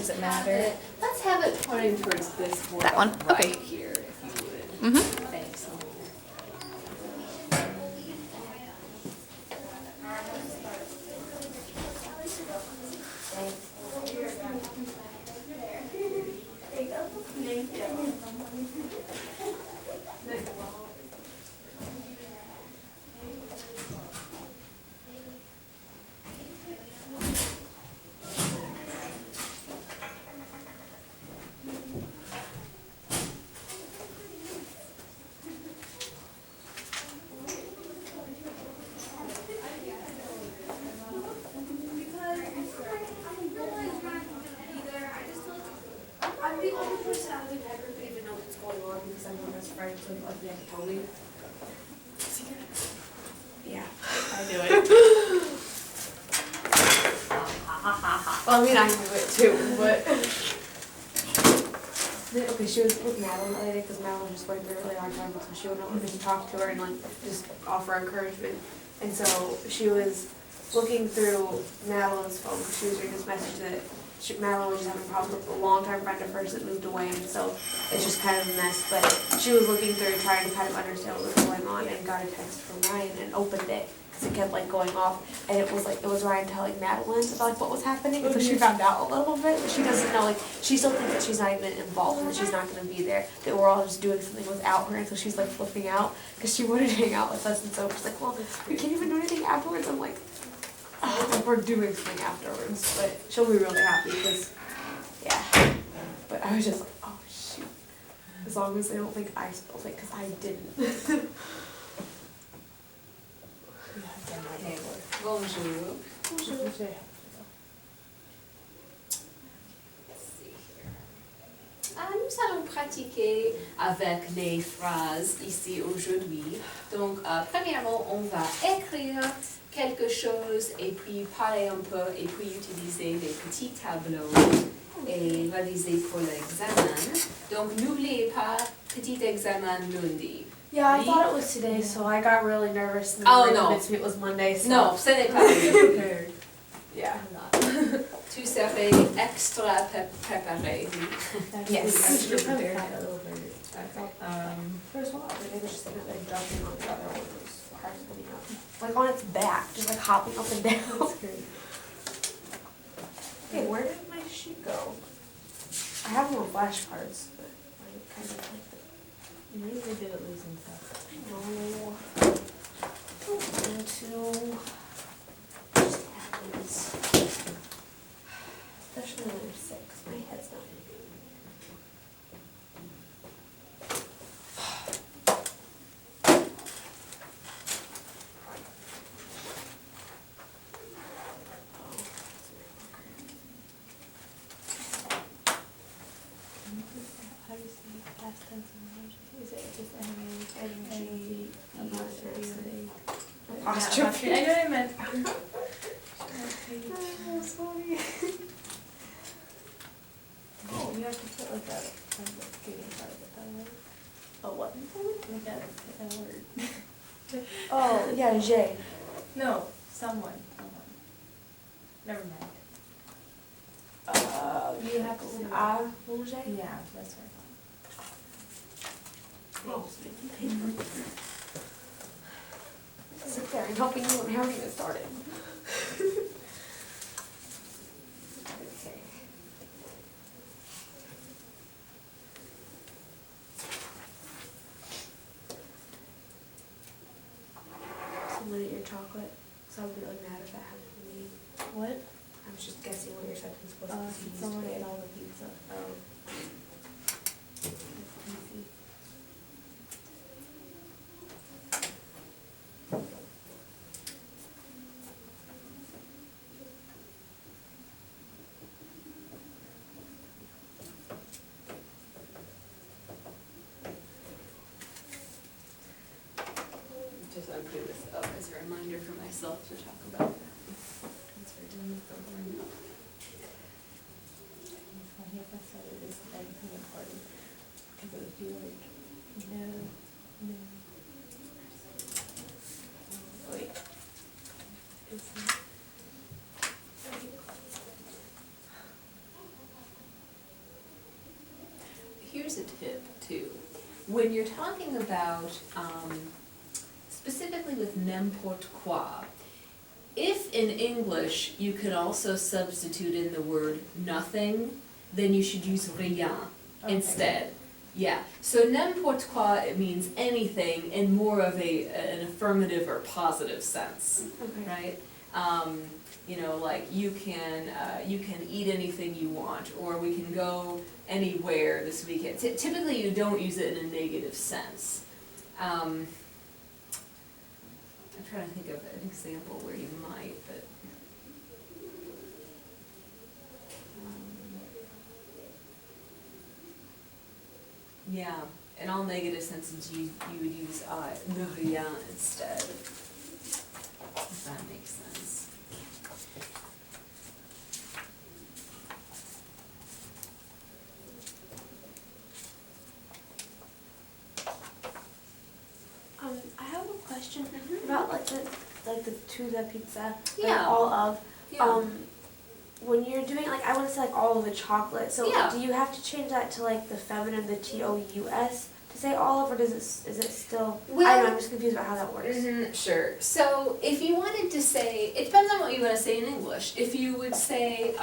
Does it matter? Let's have it pointing towards this board. That one? Right Okay. here, if you would. Mm-hmm. Thanks. I'm the only person out of the group that even know what's going on because I'm one of his friends with like Nick told me. Yeah, I do it. Well, I mean, I knew it too, but. Okay, she was with Madeline the other day because Madeline was just going through a really hard time, so she wouldn't let me talk to her and like just offer encouragement. And so she was looking through Madeline's phone because she was reading this message that Madeline was just having problems with a longtime friend of hers that moved away, and so it's just kind of a mess. But she was looking through trying to kind of understand what was going on and got a text from Ryan and opened it because it kept like going off, and it was Ryan telling Madeline about like what was happening. So she found out a little bit, but she doesn't know, like she still thinks that she's not even involved and that she's not going to be there. That we're all just doing something without her, and so she's like flipping out because she wanted to hang out with us, and so she's like, well, we can't even do anything afterwards. I'm like. Like we're doing something afterwards, but she'll be really happy because, yeah. But I was just like, oh shoot. As long as they don't think I spilled it, because I didn't. Okay. Bonjour. Let's see here. Nous allons pratiquer avec les phrases ici aujourd'hui. Donc, premièrement, on va écrire quelque chose et puis parler un peu et puis utiliser des petits tableaux et réviser pour l'examen. Donc, n'oubliez pas, petit examen lundi. Yeah, I thought it was today, so I got really nervous and Oh, then no. convinced me it was Monday, so. Non, ce n'est pas prepared. Yeah. Tu serais extra préparé. Yes. First one, First one, they were just sitting there jumping on the other one, it was hard to believe. Like on its back, just like hopping up and down. That's great. Hey, where did my sheet go? I have them on flashcards, but I kind of like it. You're really good at losing stuff. I know. Into just happens. Especially when I'm sick, 'cause my head's not. How do you say past tense of emoji? Is it just energy, apostrophe? Apostrophe. I know what I meant. Oh, sorry. Oh, you have to put like a skating part of it, though, right? Oh, what? Like a word. Oh, yeah, J. No, someone. Never mind. You have to say ah, J? Yeah, that's what I Oh. Sit there and helping you and haven't even started. Okay. Someone ate your chocolate, so I would be really mad if that happened to me. thought. What? I was just guessing what your sentence was. Someone ate all the pizza. Oh. That's easy. Just I'm putting this up as a reminder for myself to talk about that. Once we're done with the warm up. It's funny if I said it isn't anything important, because it would be like, no, no. Wait. Isn't. here's a tip too. When you're talking about, specifically with n'importe quoi, if in English you can also substitute in the word nothing, then you should use rien instead. Yeah, so n'importe quoi, it means anything in more of an affirmative or positive sense, Okay. right? You know, like you can eat anything you want, or we can go anywhere this weekend. Typically you don't use it in a negative sense. I'm trying to think of an example where you might, but. Yeah, in all negative senses, you would use ne rien instead, if that makes sense. I have a question about like the to the pizza, like Yeah. all of, Yeah. when you're doing like, I want to say like all of the chocolate, so Yeah. do you have to change that to like the feminine, the TOUS, to say all of, or is it still, I don't know, I'm just confused about how that works. Sure. So if you wanted to say, it depends on what you want to say in English. If you would say,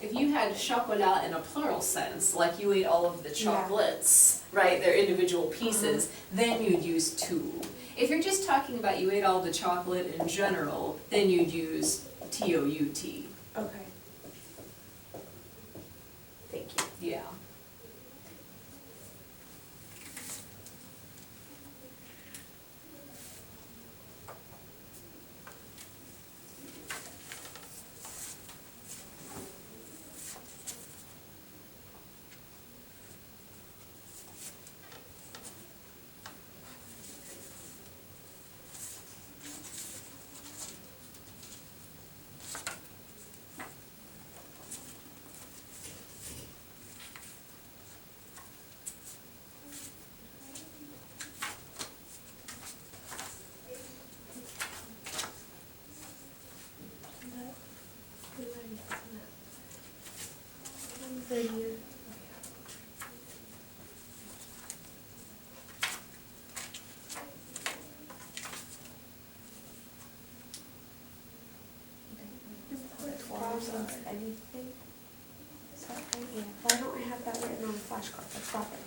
if you had chocolat in a plural sense, like you ate all of the chocolates, right, they're individual pieces, then you'd use two. If you're just talking about you ate all the chocolate in general, then you'd use TOUT. Okay. Thank you. Yeah. Anything? Is that right? Yeah. Why don't I have that written on a flashcard? Let's stop it.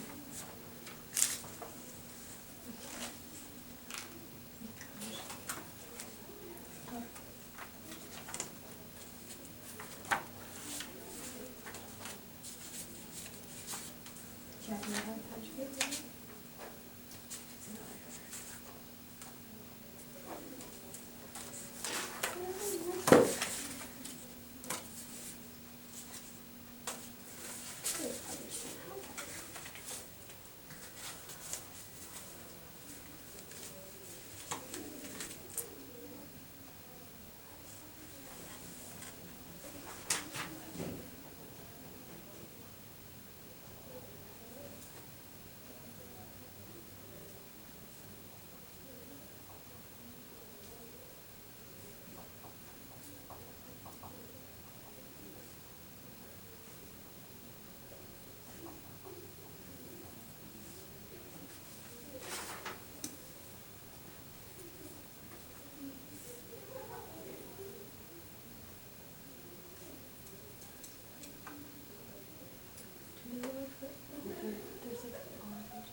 There's like orange.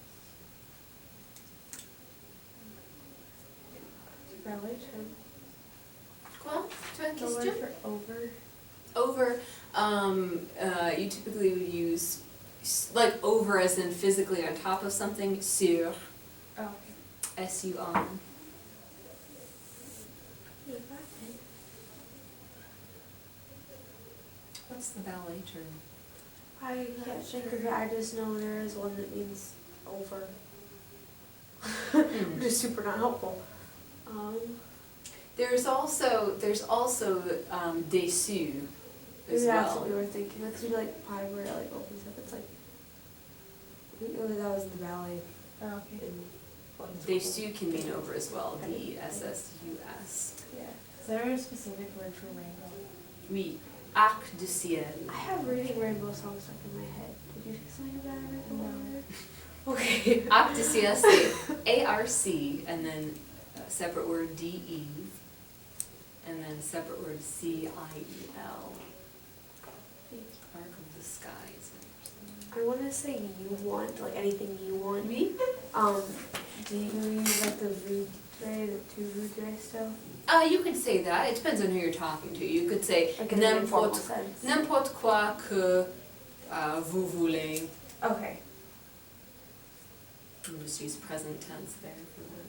Ballet term. Quoi? Tu as une The word question? for over. Over, you typically would use, like over as in physically on top of something, sur, Oh, okay. S-U-R. What's the ballet term? I can't think of it, I just know there is one that means over. Which is super not helpful. There's also déçu as Maybe that's what well. we were thinking, because we like pie where it like opens up, it's like, I didn't know that was in the ballet. Oh, okay. Déçu can mean over as well, D-E-S-S-U-S. Yeah. Is there a specific word for wrangle? Oui. Arc de ciel. I have Reading Rainbow songs stuck in my head. Did you sing of that Rainbow? No. Okay. Arc de ciel, c'est A-R-C, and then separate word D-E, and then separate word C-I-E-L. Arc of the skies. I want to say you want, like anything you want. Me? Do you use like the voudrais, the two voudrais still? You could say that. It depends on who you're talking to. You could say Like in an informal sense. n'importe quoi que vous voulez. Okay. I'm just use present tense there for that.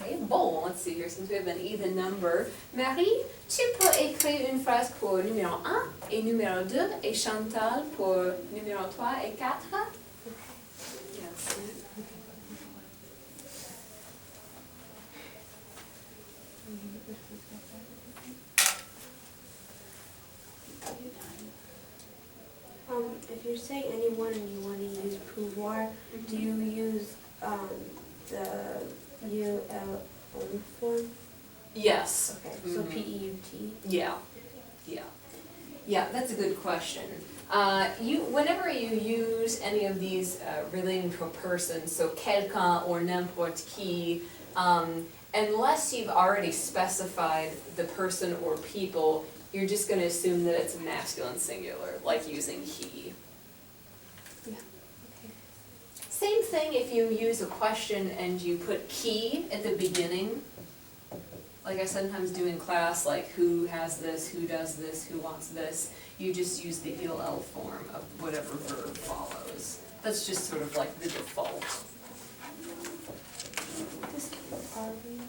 Okay, bon, let's see here, since we have an even number. Marie, tu peux écrire une phrase pour numéro 1 et numéro 2 et Chantal pour numéro 3 et 4? Merci. If you're saying anyone and you want to use pouvoir, do you use the UL only form? Yes. Okay, so Mhm. PEUT. Yeah, that's a good question. Whenever you use any of these relating to a person, so quelqu'un or n'importe qui, unless you've already specified the person or people, you're just going to assume that it's a masculine singular, like using he. Yeah. Okay. Same thing if you use a question and you put qui at the beginning. Like I sometimes do in class, like who has this, who does this, who wants this. You just use the IL form of whatever verb follows. That's just sort of like the default. This Harvey,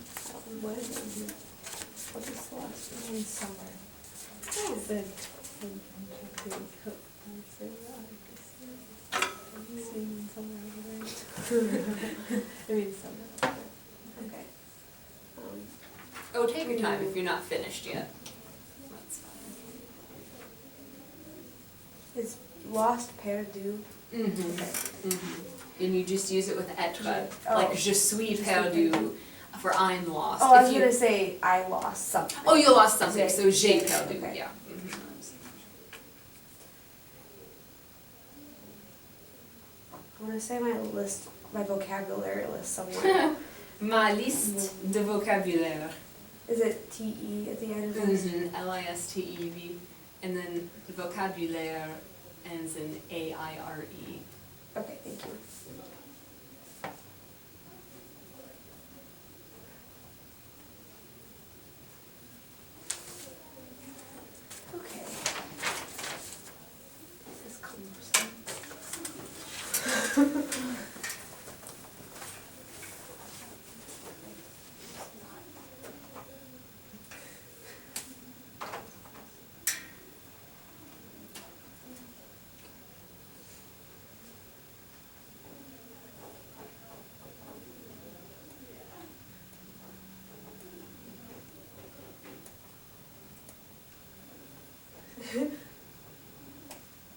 what is it? What is the last one? In summer. Oh. The singing somewhere over there. I mean summer. Okay. Oh, take your time if you're not finished yet. That's fine. Is lost perdu? Mm-hmm. Okay. Mm-hmm. And you just use it with être, Oh. like je suis perdu for I'm lost. Oh, I was If you- gonna say I lost something. Oh, you lost something, J'ai- so j'ai perdu, okay. yeah. Mhm. I wanna say my list, my vocabulary list somewhere. Ma liste de vocabulaire. Is it TE at the end of this? L-I-S-T-E-V. And then the vocabulaire ends in A-I-R-E. Okay, thank you. Okay. This is cumbersome.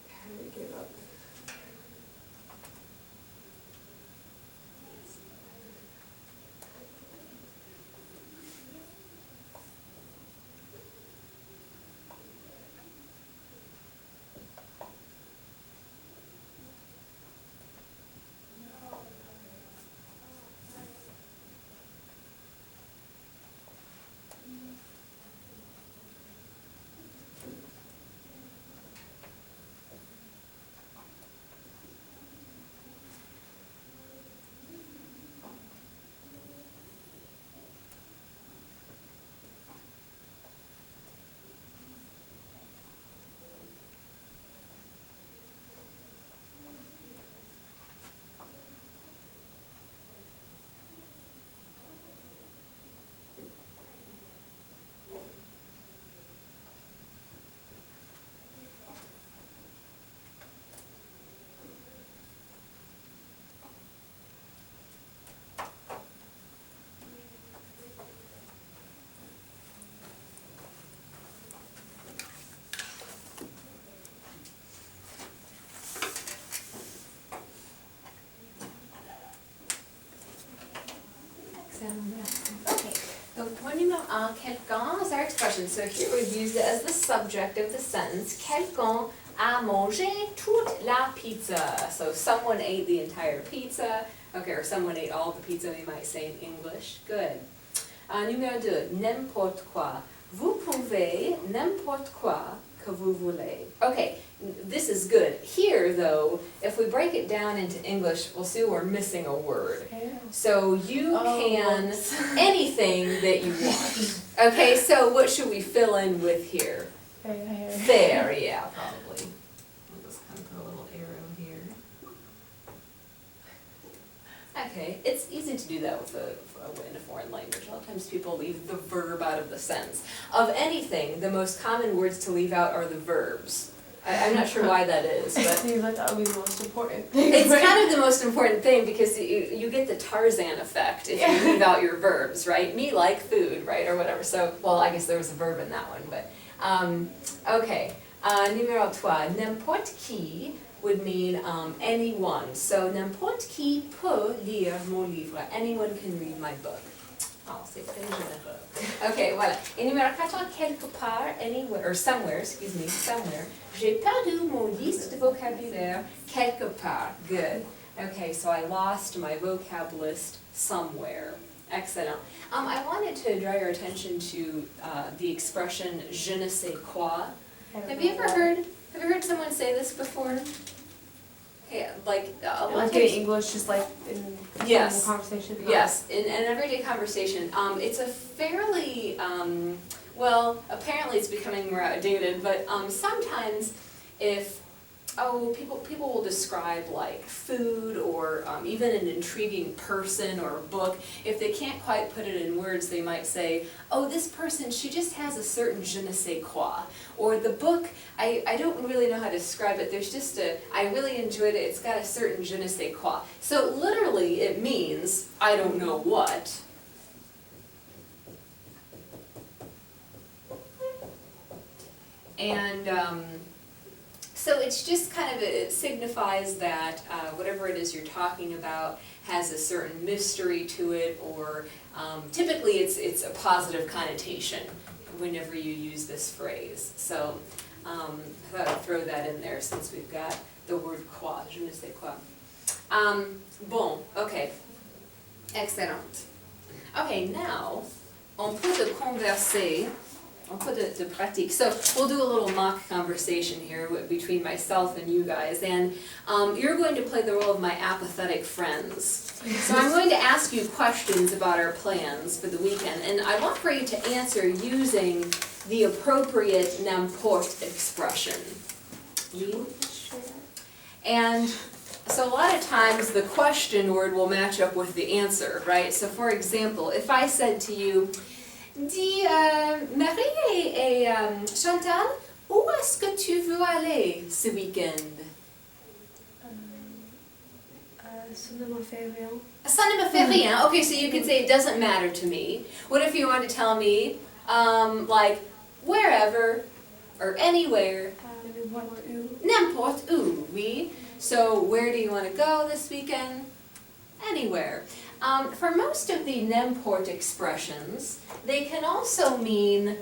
I give up. quelqu'un is our expression. So here we've used it as the subject of the sentence. Quelqu'un a mangé toute la pizza. So someone ate the entire pizza. Okay, or someone ate all the pizza, we might say in English. Good. Numéro 2, n'importe quoi. Vous pouvez n'importe quoi que vous voulez. Okay, this is good. Here, though, if we break it down into English, we'll see we're missing a word. So you can anything that you want. Okay, so what should we fill in with here? Fair, yeah, probably. We'll just kind of put a little arrow here. Okay, it's easy to do that with in a foreign language. A lot of times people leave the verb out of the sentence. Of anything, the most common words to leave out are the verbs. I'm not sure why that is, but Seems like that would be the most important thing. it's kind of the most important thing because you get the Tarzan effect if you leave out your verbs, right? Me like food, right, or whatever. So, well, I guess there was a verb in that one, but okay. Numéro 3, n'importe qui would mean anyone. So n'importe qui peut lire mon livre. Anyone can read my book. Oh, c'est très généreux. Okay, voilà. Et numéro 4, quelque part, anywhere, or somewhere, excuse me, somewhere. J'ai perdu mon liste de vocabulaire quelque part. Good. Okay, so I lost my vocab list somewhere. Excellent. I wanted to draw your attention to the expression je ne sais quoi. Have you ever heard someone say this before? Okay, like Like in English, just like in Yes. normal conversation. Yes, in an everyday conversation. It's a fairly, well, apparently it's becoming more outdated, but sometimes if, people will describe like food or even an intriguing person or a book. If they can't quite put it in words, they might say, oh, this person, she just has a certain je ne sais quoi. Or the book, I don't really know how to describe it, there's just I really enjoyed it, it's got a certain je ne sais quoi. So literally it means, I don't know what. And so it's just kind of, it signifies that whatever it is you're talking about has a certain mystery to it, or typically it's a positive connotation whenever you use this phrase. So I thought I'd throw that in there since we've got the word quoi, je ne sais quoi. Bon, okay. Excellent. Okay, now, on peut de converser. I'll put it to pratique. So we'll do a little mock conversation here between myself and you guys, and you're going to play the role of my apathetic friends. So I'm going to ask you questions about our plans for the weekend, and I want for you to answer using the appropriate n'importe expression. And so a lot of times the question word will match up with the answer, right? So for example, if I said to you, dis, Marie et Chantal, où est-ce que tu veux aller ce week-end? Ça ne me fait rien. Ça ne me fait rien. Okay, so you could say it doesn't matter to me. What if you want to tell me, like, wherever or anywhere? N'importe où, oui. So where do you want to go this weekend? Anywhere. For most of the n'importe expressions, they can also mean,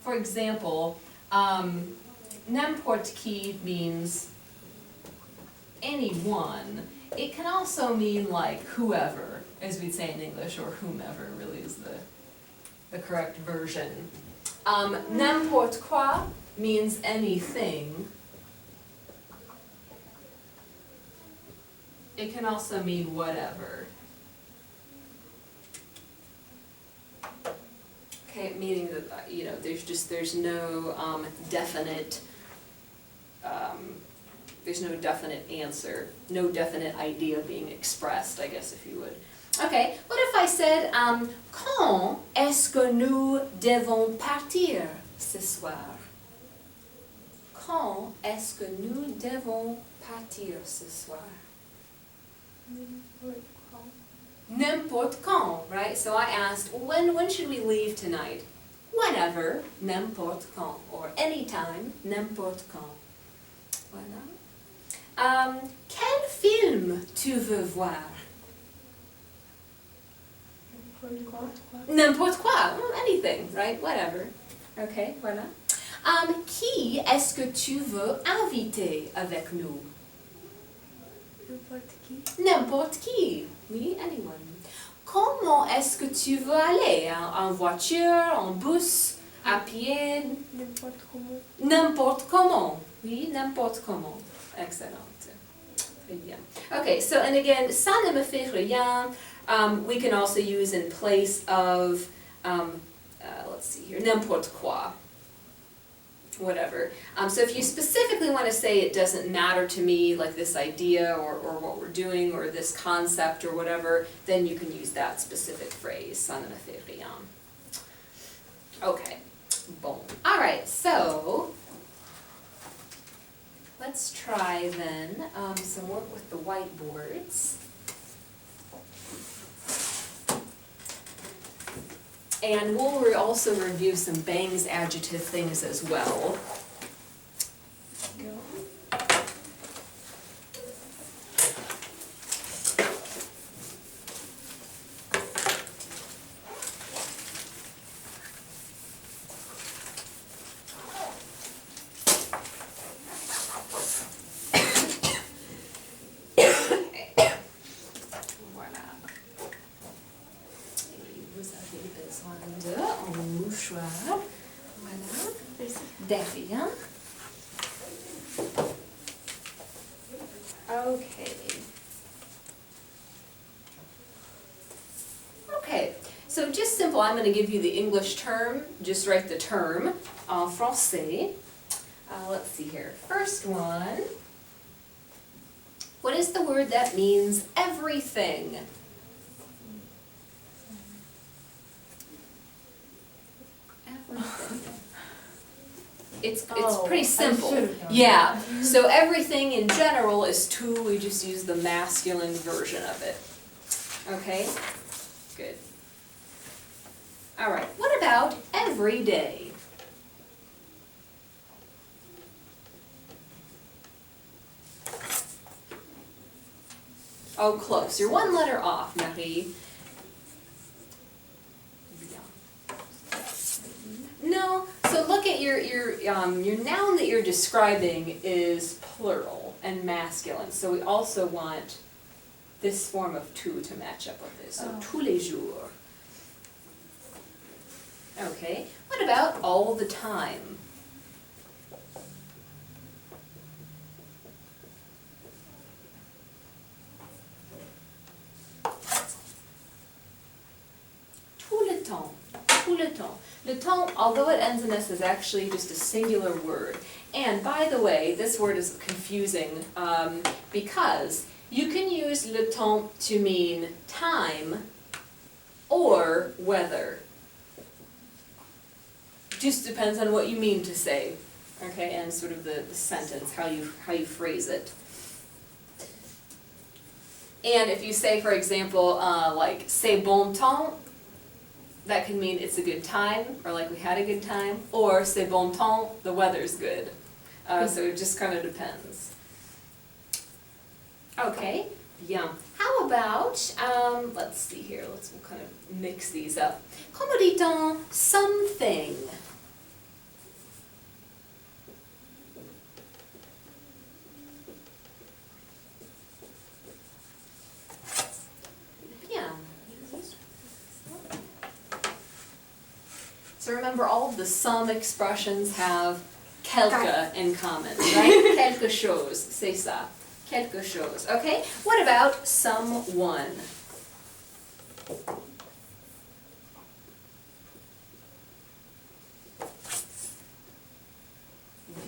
for example, n'importe qui means anyone. It can also mean like whoever, as we'd say in English, or whomever really is the correct version. N'importe quoi means anything. It can also mean whatever. Okay, meaning that, there's no definite, there's no definite answer, no definite idea being expressed, I guess, if you would. Okay, what if I said, quand est-ce que nous devons partir ce soir? Quand est-ce que nous devons partir ce soir? N'importe quand, right? So I asked, when should we leave tonight? Whenever, n'importe quand, or anytime, n'importe quand. Voilà. Quel film tu veux voir? N'importe quoi, anything, right? Whatever. Okay, voilà. Qui est-ce que tu veux inviter avec nous? N'importe qui. N'importe qui. Oui, anyone. Comment est-ce que tu veux aller? En voiture, en bus, à pied? N'importe comment. N'importe comment. Oui, n'importe comment. Excellent. Très bien. Okay, so and again, ça ne me fait rien. We can also use in place of, let's see here, n'importe quoi. Whatever. So if you specifically want to say it doesn't matter to me, like this idea or what we're doing or this concept or whatever, then you can use that specific phrase, ça ne me fait rien. Okay, bon. Alright, so let's try then some work with the whiteboards. And we'll also review some bangs adjective things as well. Derrière. Okay. Okay, so just simple, I'm going to give you the English term, just write the term en français. Let's see here. First one. What is the word that means everything? Everything. It's pretty simple. Yeah, so everything in general is tout, we just use the masculine version of it. Okay, good. All right, what about every day? Oh, close. You're one letter off, Marie. No, so look at your noun that you're describing is plural and masculine. So we also want this form of tout to match up with this. So tous les jours. Okay, what about all the time? Tout le temps. Tout le temps. Le temps, although it ends in S, is actually just a singular word. And by the way, this word is confusing because you can use le temps to mean time or weather. Just depends on what you mean to say, okay, and sort of the sentence, how you phrase it. And if you say, for example, like, c'est bon temps, that can mean it's a good time, or like we had a good time, or c'est bon temps, the weather's good. So it just kind of depends. Okay, bien. How about, let's see here, we'll kind of mix these up. Comment dit-on something? So remember, all of the some expressions have quelque in common, right? Quelque chose, c'est ça. Quelque chose, okay? What about someone?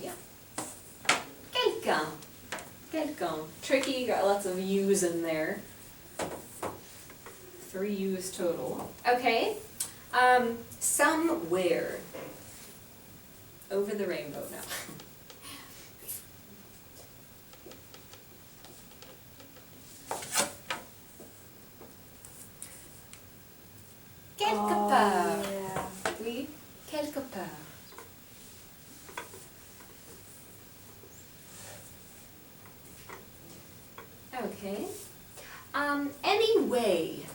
Yeah. Quelqu'un. Quelqu'un. Tricky, got lots of U's in there. 3 U's total. Okay. Somewhere. Over the rainbow now. Quelque part. Yeah. Oui, quelque part. Okay. Anyway.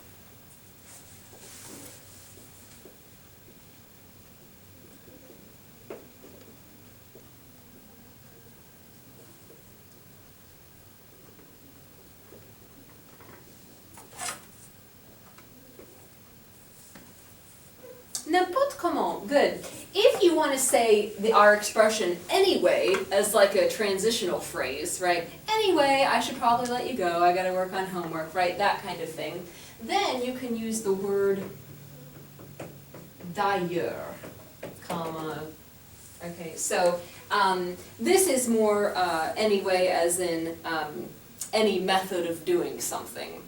N'importe comment, good. If you want to say our expression anyway as like a transitional phrase, right? Anyway, I should probably let you go, I gotta work on homework, right? That kind of thing. Then you can use the word d'ailleurs, comma. Okay, so this is more anyway as in any method of doing something.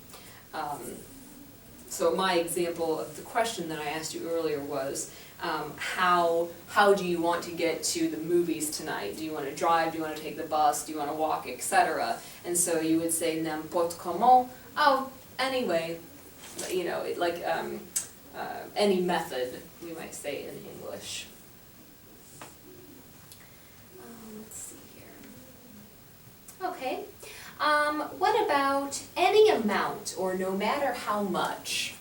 So my example of the question that I asked you earlier was, how do you want to get to the movies tonight? Do you want to drive? Do you want to take the bus? Do you want to walk, etc.? And so you would say n'importe comment. Oh, anyway, you know, like any method, we might say in English. Let's see here. Okay. What about any amount or no matter how much?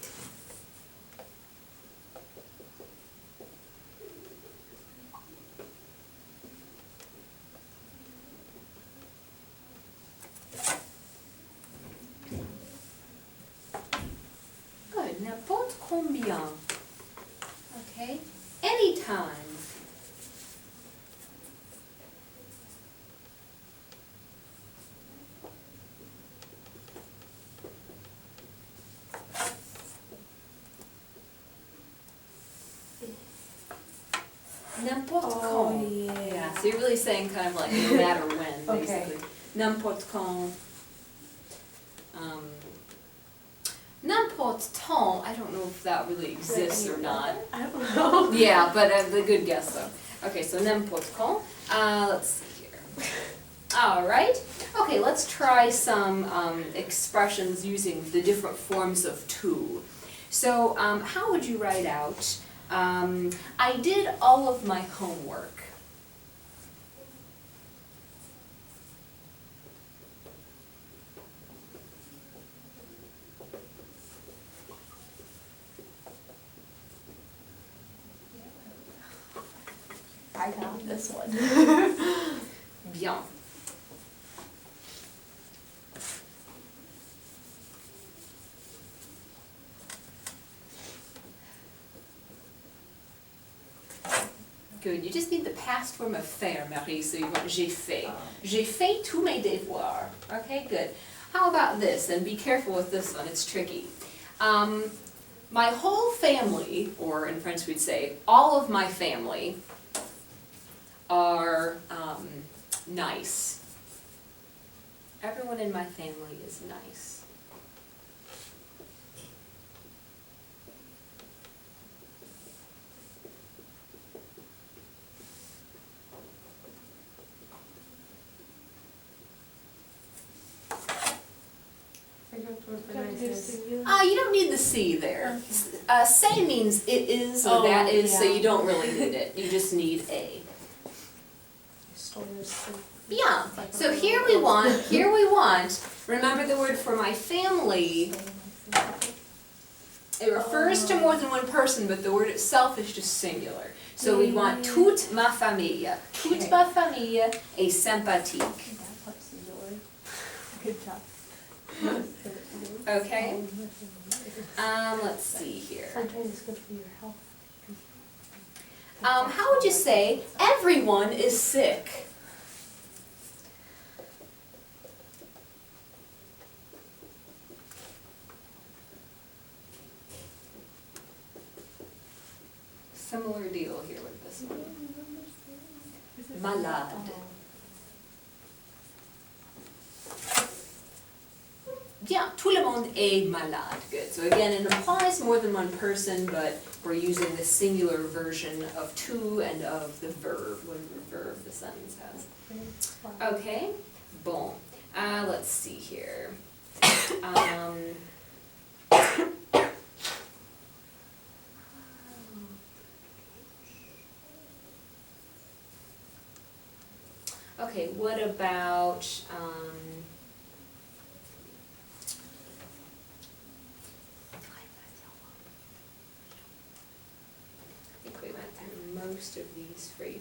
Good, n'importe combien. Okay, anytime. N'importe quand. Yeah, so you're really saying kind of like no matter when, basically. N'importe quand. N'importe temps, I don't know if that really exists or not. I don't know. Yeah, but a good guess though. Okay, so n'importe quand. Let's see here. All right. Okay, let's try some expressions using the different forms of to. So how would you write out, I did all of my homework. I got this one. Bien. Good. You just need the past form of faire, Marie, so you want j'ai fait. J'ai fait tous mes devoirs. Okay, good. How about this? And be careful with this one, it's tricky. My whole family, or in French we'd say, all of my family are nice. Everyone in my family is nice. You don't need the C there. Say means it is or that is, so you don't really need it. You just need a. Yeah. So here we want, remember the word for my family, it refers to more than one person, but the word itself is just singular. So we want toute ma famille. Toute ma famille est sympathique. Good job. Okay. Let's see here. Sunshine is good for your health. How would you say everyone is sick? Similar deal here with this one. Malade. Yeah, tout le monde est malade. Good. So again, it implies more than one person, but we're using the singular version of to and of the verb, whatever verb the sentence has. Okay. Bon. Let's see here. Okay, what about I think we went through most of these phrases.